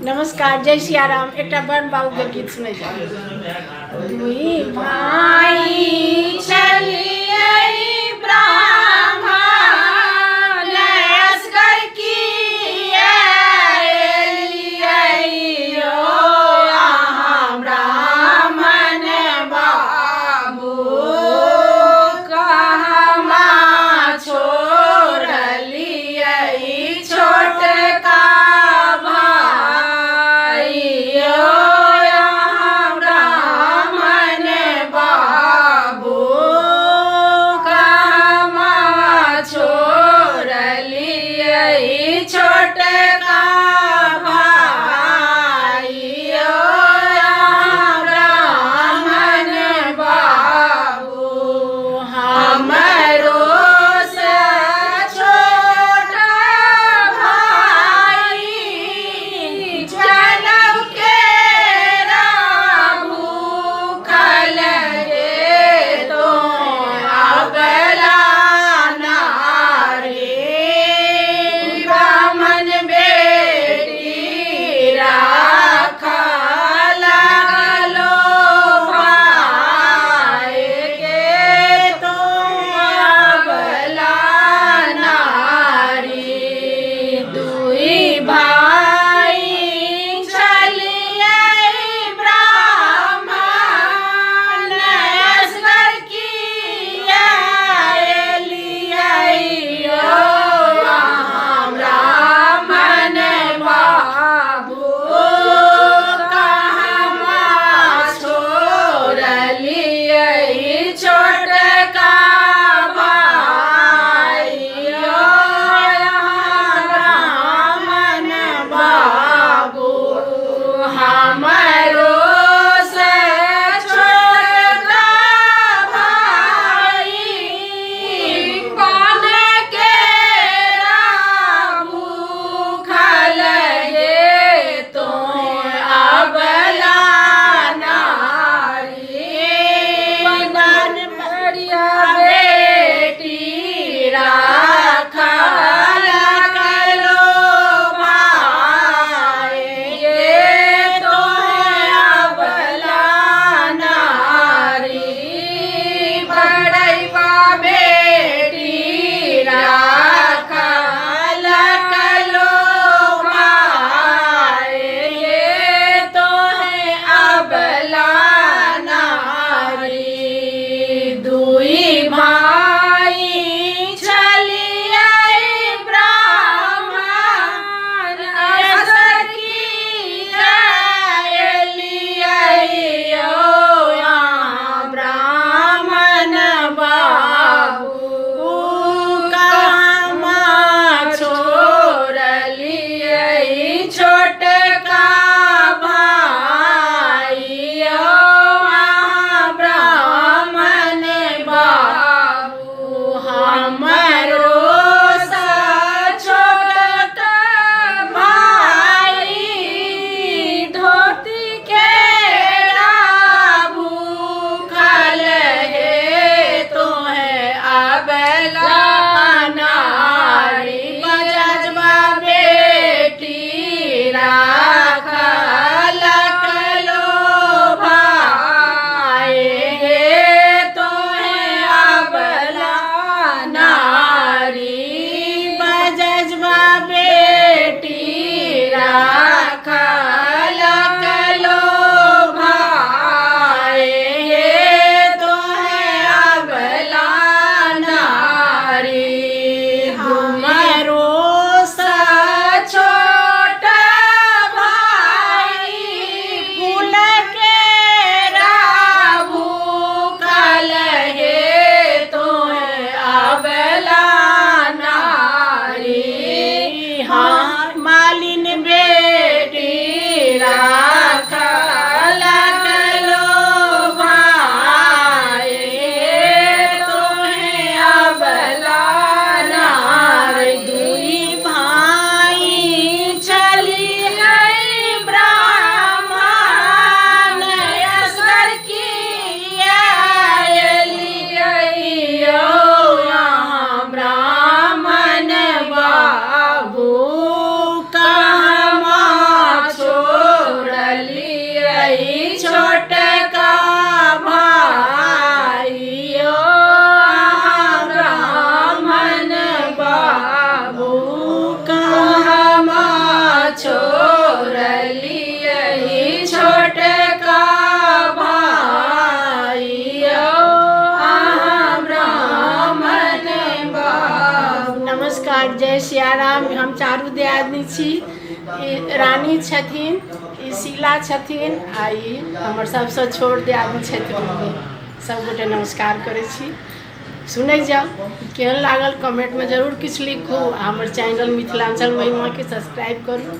नमस्कार, जय सिया राम। एक बड़ बाबू के गीत सुने जाए। दुई भाई चलिए ब्राह्मण असगर की ब्राह्मण बाबू कहमा छोड़ लिए छोट का धन्यवाद। जय सियाराम। हम चारू दियादनी छी। ई रानी छथिन, ई शीला छथिन, आ ई हमर सबसँ छोट दियादनी छथिन। सबगोटे नमस्कार करै छी। सुनै जाउ, केहन लागल कमेंटमे जरूर किछु लिखू। हमर चैनल मिथिलांचल महिमाके सब्सक्राइब करू।